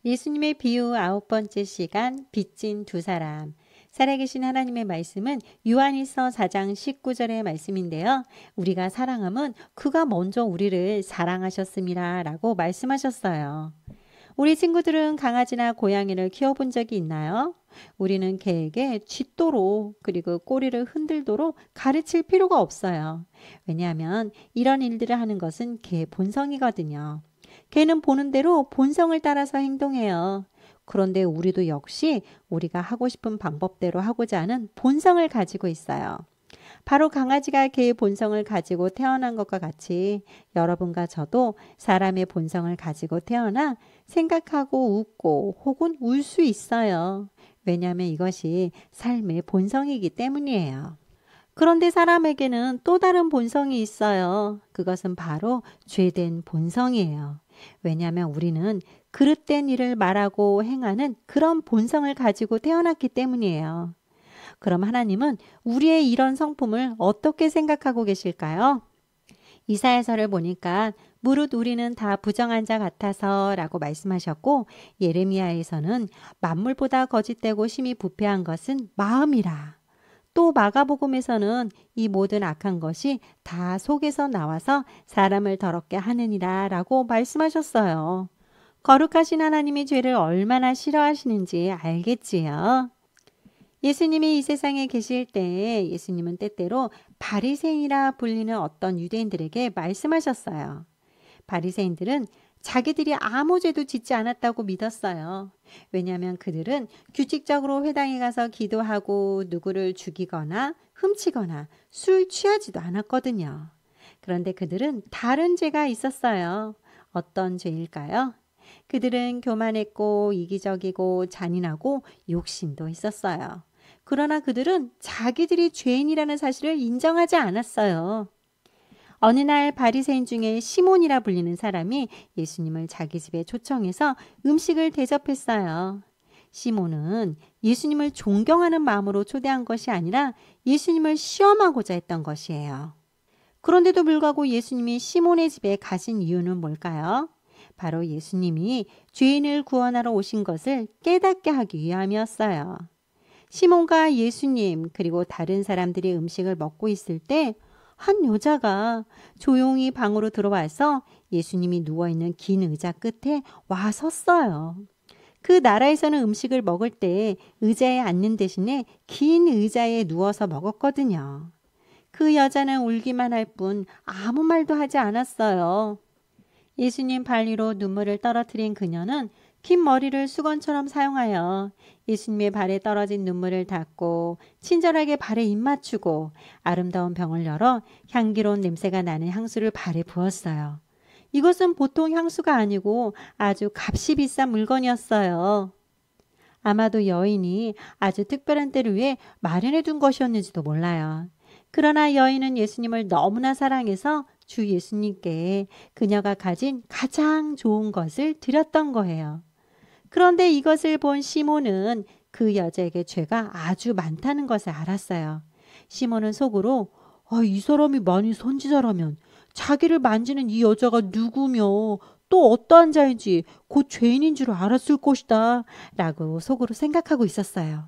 예수님의 비유 9번째 시간 빚진 두 사람. 살아계신 하나님의 말씀은 요한일서 4장 19절의 말씀인데요. 우리가 사랑함은 그가 먼저 우리를 사랑하셨습니다 라고 말씀하셨어요. 우리 친구들은 강아지나 고양이를 키워본 적이 있나요? 우리는 개에게 짖도록 그리고 꼬리를 흔들도록 가르칠 필요가 없어요. 왜냐하면 이런 일들을 하는 것은 개의 본성이거든요. 개는 보는 대로 본성을 따라서 행동해요. 그런데 우리도 역시 우리가 하고 싶은 방법대로 하고자 하는 본성을 가지고 있어요. 바로 강아지가 개의 본성을 가지고 태어난 것과 같이 여러분과 저도 사람의 본성을 가지고 태어나 생각하고 웃고 혹은 울 수 있어요. 왜냐하면 이것이 삶의 본성이기 때문이에요. 그런데 사람에게는 또 다른 본성이 있어요. 그것은 바로 죄된 본성이에요. 왜냐하면 우리는 그릇된 일을 말하고 행하는 그런 본성을 가지고 태어났기 때문이에요. 그럼 하나님은 우리의 이런 성품을 어떻게 생각하고 계실까요? 이사야서를 보니까 무릇 우리는 다 부정한 자 같아서 라고 말씀하셨고, 예레미야에서는 만물보다 거짓되고 심히 부패한 것은 마음이라. 또 마가복음에서는 이 모든 악한 것이 다 속에서 나와서 사람을 더럽게 하느니라 라고 말씀하셨어요. 거룩하신 하나님이 죄를 얼마나 싫어하시는지 알겠지요. 예수님이 이 세상에 계실 때 예수님은 때때로 바리새인이라 불리는 어떤 유대인들에게 말씀하셨어요. 바리새인들은 자기들이 아무 죄도 짓지 않았다고 믿었어요. 왜냐하면 그들은 규칙적으로 회당에 가서 기도하고 누구를 죽이거나 훔치거나 술 취하지도 않았거든요. 그런데 그들은 다른 죄가 있었어요. 어떤 죄일까요? 그들은 교만했고 이기적이고 잔인하고 욕심도 있었어요. 그러나 그들은 자기들이 죄인이라는 사실을 인정하지 않았어요. 어느 날 바리새인 중에 시몬이라 불리는 사람이 예수님을 자기 집에 초청해서 음식을 대접했어요. 시몬은 예수님을 존경하는 마음으로 초대한 것이 아니라 예수님을 시험하고자 했던 것이에요. 그런데도 불구하고 예수님이 시몬의 집에 가신 이유는 뭘까요? 바로 예수님이 죄인을 구원하러 오신 것을 깨닫게 하기 위함이었어요. 시몬과 예수님 그리고 다른 사람들이 음식을 먹고 있을 때 한 여자가 조용히 방으로 들어와서 예수님이 누워있는 긴 의자 끝에 와 섰어요. 그 나라에서는 음식을 먹을 때 의자에 앉는 대신에 긴 의자에 누워서 먹었거든요. 그 여자는 울기만 할 뿐 아무 말도 하지 않았어요. 예수님 발 위로 눈물을 떨어뜨린 그녀는 긴 머리를 수건처럼 사용하여 예수님의 발에 떨어진 눈물을 닦고 친절하게 발에 입 맞추고 아름다운 병을 열어 향기로운 냄새가 나는 향수를 발에 부었어요. 이것은 보통 향수가 아니고 아주 값이 비싼 물건이었어요. 아마도 여인이 아주 특별한 때를 위해 마련해 둔 것이었는지도 몰라요. 그러나 여인은 예수님을 너무나 사랑해서 주 예수님께 그녀가 가진 가장 좋은 것을 드렸던 거예요. 그런데 이것을 본 시몬은 그 여자에게 죄가 아주 많다는 것을 알았어요. 시몬은 속으로 이 사람이 만일 선지자라면 자기를 만지는 이 여자가 누구며 또 어떠한 자인지 곧 죄인인 줄 알았을 것이다 라고 속으로 생각하고 있었어요.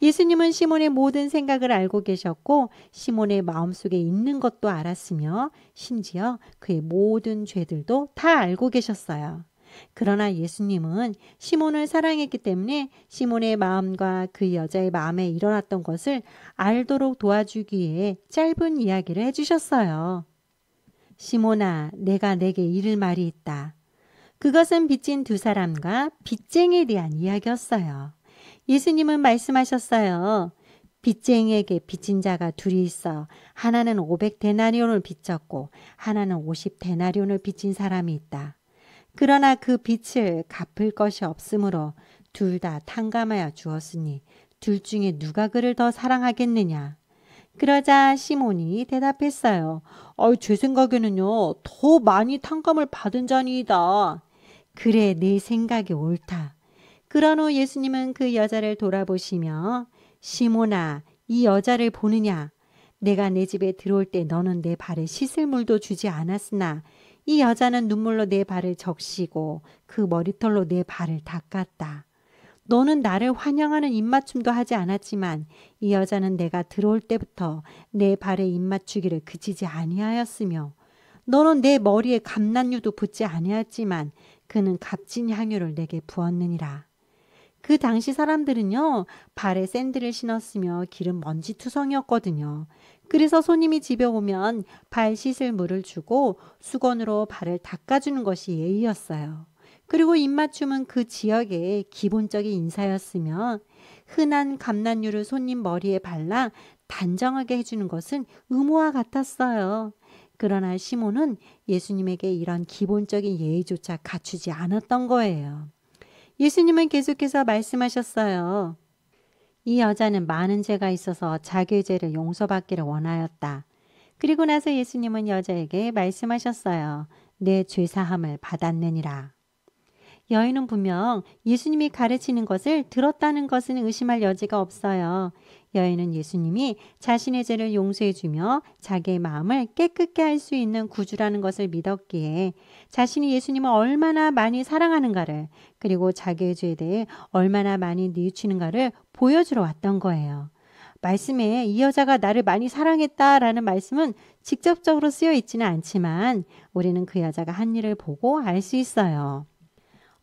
예수님은 시몬의 모든 생각을 알고 계셨고 시몬의 마음속에 있는 것도 알았으며 심지어 그의 모든 죄들도 다 알고 계셨어요. 그러나 예수님은 시몬을 사랑했기 때문에 시몬의 마음과 그 여자의 마음에 일어났던 것을 알도록 도와주기 위해 짧은 이야기를 해주셨어요. 시몬아, 내가 내게 이를 말이 있다. 그것은 빚진 두 사람과 빚쟁이에 대한 이야기였어요. 예수님은 말씀하셨어요. 빚쟁이에게 빚진 자가 둘이 있어. 하나는 500데나리온을 빚졌고 하나는 50데나리온을 빚진 사람이 있다. 그러나 그 빚을 갚을 것이 없으므로 둘 다 탕감하여 주었으니 둘 중에 누가 그를 더 사랑하겠느냐. 그러자 시몬이 대답했어요. 제 생각에는요, 더 많이 탕감을 받은 자니이다. 그래, 내 생각이 옳다. 그런 후 예수님은 그 여자를 돌아보시며 시몬아, 이 여자를 보느냐? 내가 내 집에 들어올 때 너는 내 발에 씻을 물도 주지 않았으나 이 여자는 눈물로 내 발을 적시고 그 머리털로 내 발을 닦았다. 너는 나를 환영하는 입맞춤도 하지 않았지만 이 여자는 내가 들어올 때부터 내 발에 입맞추기를 그치지 아니하였으며 너는 내 머리에 감난유도 붓지 아니하였지만 그는 값진 향유를 내게 부었느니라. 그 당시 사람들은요, 발에 샌들을 신었으며 길은 먼지투성이었거든요. 그래서 손님이 집에 오면 발 씻을 물을 주고 수건으로 발을 닦아주는 것이 예의였어요. 그리고 입맞춤은 그 지역의 기본적인 인사였으며 흔한 감난유를 손님 머리에 발라 단정하게 해주는 것은 의무와 같았어요. 그러나 시몬은 예수님에게 이런 기본적인 예의조차 갖추지 않았던 거예요. 예수님은 계속해서 말씀하셨어요. 이 여자는 많은 죄가 있어서 자기의 죄를 용서받기를 원하였다. 그리고 나서 예수님은 여자에게 말씀하셨어요. 내 죄사함을 받았느니라. 여인은 분명 예수님이 가르치는 것을 들었다는 것은 의심할 여지가 없어요. 여인은 예수님이 자신의 죄를 용서해주며 자기의 마음을 깨끗게 할 수 있는 구주라는 것을 믿었기에 자신이 예수님을 얼마나 많이 사랑하는가를 그리고 자기의 죄에 대해 얼마나 많이 뉘우치는가를 보여주러 왔던 거예요. 말씀에 이 여자가 나를 많이 사랑했다라는 말씀은 직접적으로 쓰여 있지는 않지만 우리는 그 여자가 한 일을 보고 알 수 있어요.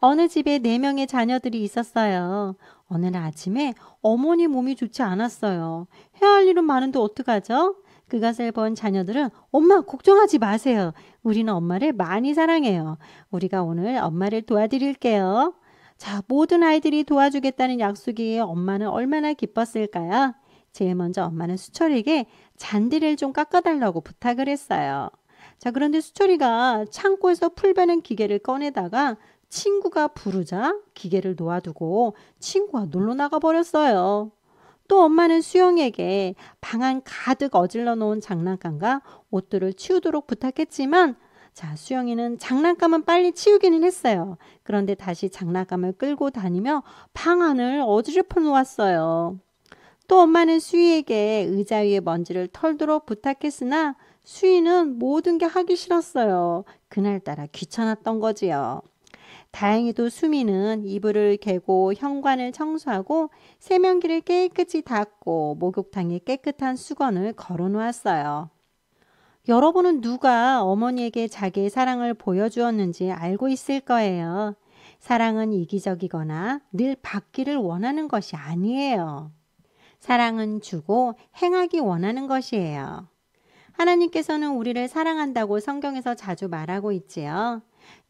어느 집에 4명의 자녀들이 있었어요. 어느 날 아침에 어머니 몸이 좋지 않았어요. 해야 할 일은 많은데 어떡하죠? 그것을 본 자녀들은 엄마 걱정하지 마세요. 우리는 엄마를 많이 사랑해요. 우리가 오늘 엄마를 도와드릴게요. 자, 모든 아이들이 도와주겠다는 약속이 엄마는 얼마나 기뻤을까요? 제일 먼저 엄마는 수철이에게 잔디를 좀 깎아달라고 부탁을 했어요. 자, 그런데 수철이가 창고에서 풀 베는 기계를 꺼내다가 친구가 부르자 기계를 놓아두고 친구가 놀러 나가 버렸어요. 또 엄마는 수영에게 방 안 가득 어질러 놓은 장난감과 옷들을 치우도록 부탁했지만 자, 수영이는 장난감은 빨리 치우기는 했어요. 그런데 다시 장난감을 끌고 다니며 방 안을 어지럽혀 놓았어요. 또 엄마는 수희에게 의자 위에 먼지를 털도록 부탁했으나 수희는 모든 게 하기 싫었어요. 그날따라 귀찮았던 거지요. 다행히도 수미는 이불을 개고 현관을 청소하고 세면기를 깨끗이 닦고 목욕탕에 깨끗한 수건을 걸어 놓았어요. 여러분은 누가 어머니에게 자기의 사랑을 보여주었는지 알고 있을 거예요. 사랑은 이기적이거나 늘 받기를 원하는 것이 아니에요. 사랑은 주고 행하기 원하는 것이에요. 하나님께서는 우리를 사랑한다고 성경에서 자주 말하고 있지요.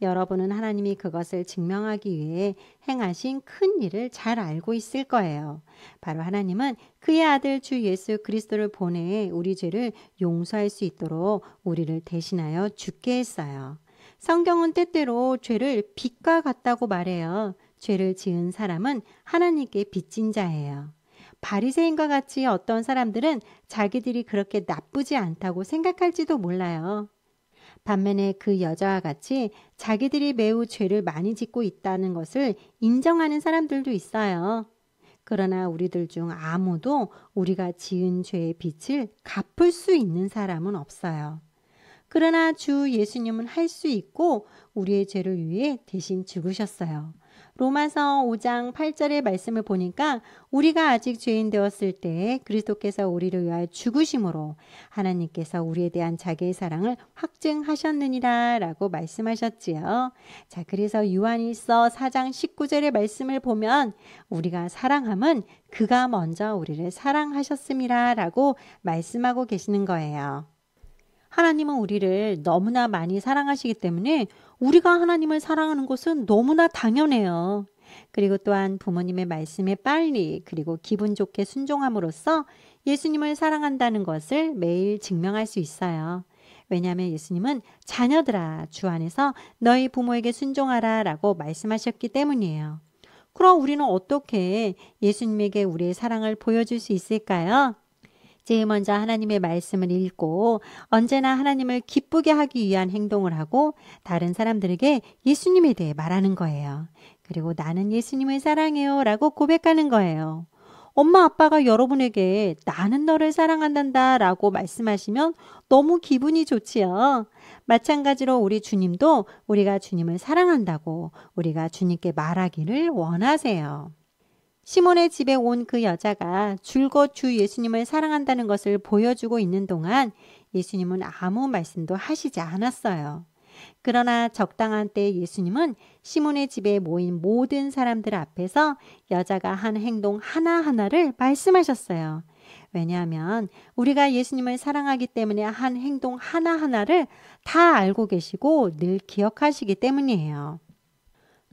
여러분은 하나님이 그것을 증명하기 위해 행하신 큰 일을 잘 알고 있을 거예요. 바로 하나님은 그의 아들 주 예수 그리스도를 보내 우리 죄를 용서할 수 있도록 우리를 대신하여 죽게 했어요. 성경은 때때로 죄를 빛과 같다고 말해요. 죄를 지은 사람은 하나님께 빚진 자예요. 바리새인과 같이 어떤 사람들은 자기들이 그렇게 나쁘지 않다고 생각할지도 몰라요. 반면에 그 여자와 같이 자기들이 매우 죄를 많이 짓고 있다는 것을 인정하는 사람들도 있어요. 그러나 우리들 중 아무도 우리가 지은 죄의 빚을 갚을 수 있는 사람은 없어요. 그러나 주 예수님은 할 수 있고 우리의 죄를 위해 대신 죽으셨어요. 로마서 5장 8절의 말씀을 보니까 우리가 아직 죄인 되었을 때 그리스도께서 우리를 위하여 죽으심으로 하나님께서 우리에 대한 자기의 사랑을 확증하셨느니라 라고 말씀하셨지요. 자, 그래서 요한일서 4장 19절의 말씀을 보면 우리가 사랑함은 그가 먼저 우리를 사랑하셨음이라 라고 말씀하고 계시는 거예요. 하나님은 우리를 너무나 많이 사랑하시기 때문에 우리가 하나님을 사랑하는 것은 너무나 당연해요. 그리고 또한 부모님의 말씀에 빨리 그리고 기분 좋게 순종함으로써 예수님을 사랑한다는 것을 매일 증명할 수 있어요. 왜냐하면 예수님은 자녀들아 주 안에서 너희 부모에게 순종하라 라고 말씀하셨기 때문이에요. 그럼 우리는 어떻게 예수님에게 우리의 사랑을 보여줄 수 있을까요? 제일 먼저 하나님의 말씀을 읽고 언제나 하나님을 기쁘게 하기 위한 행동을 하고 다른 사람들에게 예수님에 대해 말하는 거예요. 그리고 나는 예수님을 사랑해요 라고 고백하는 거예요. 엄마 아빠가 여러분에게 나는 너를 사랑한단다 라고 말씀하시면 너무 기분이 좋지요. 마찬가지로 우리 주님도 우리가 주님을 사랑한다고 우리가 주님께 말하기를 원하세요. 시몬의 집에 온 그 여자가 줄곧 주 예수님을 사랑한다는 것을 보여주고 있는 동안 예수님은 아무 말씀도 하시지 않았어요. 그러나 적당한 때 예수님은 시몬의 집에 모인 모든 사람들 앞에서 여자가 한 행동 하나하나를 말씀하셨어요. 왜냐하면 우리가 예수님을 사랑하기 때문에 한 행동 하나하나를 다 알고 계시고 늘 기억하시기 때문이에요.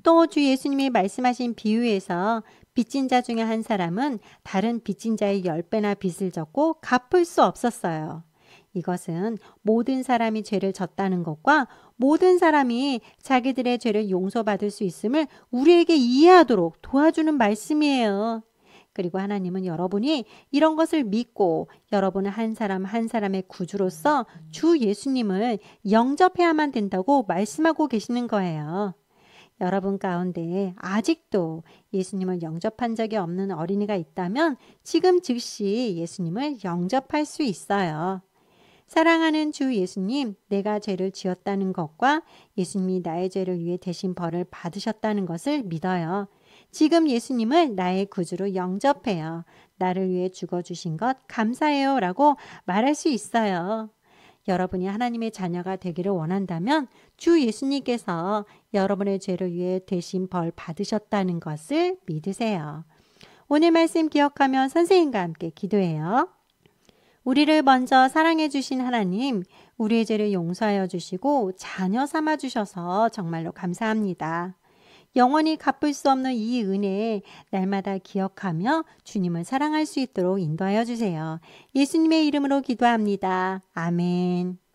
또 주 예수님이 말씀하신 비유에서 빚진 자 중에 한 사람은 다른 빚진 자의 10배나 빚을 졌고 갚을 수 없었어요. 이것은 모든 사람이 죄를 졌다는 것과 모든 사람이 자기들의 죄를 용서받을 수 있음을 우리에게 이해하도록 도와주는 말씀이에요. 그리고 하나님은 여러분이 이런 것을 믿고 여러분은 한 사람 한 사람의 구주로서 주 예수님을 영접해야만 된다고 말씀하고 계시는 거예요. 여러분 가운데 아직도 예수님을 영접한 적이 없는 어린이가 있다면 지금 즉시 예수님을 영접할 수 있어요. 사랑하는 주 예수님, 내가 죄를 지었다는 것과 예수님이 나의 죄를 위해 대신 벌을 받으셨다는 것을 믿어요. 지금 예수님을 나의 구주로 영접해요. 나를 위해 죽어주신 것 감사해요 라고 말할 수 있어요. 여러분이 하나님의 자녀가 되기를 원한다면 주 예수님께서 여러분의 죄를 위해 대신 벌 받으셨다는 것을 믿으세요. 오늘 말씀 기억하며 선생님과 함께 기도해요. 우리를 먼저 사랑해 주신 하나님, 우리의 죄를 용서하여 주시고 자녀 삼아 주셔서 정말로 감사합니다. 영원히 갚을 수 없는 이 은혜 날마다 기억하며 주님을 사랑할 수 있도록 인도하여 주세요. 예수님의 이름으로 기도합니다. 아멘.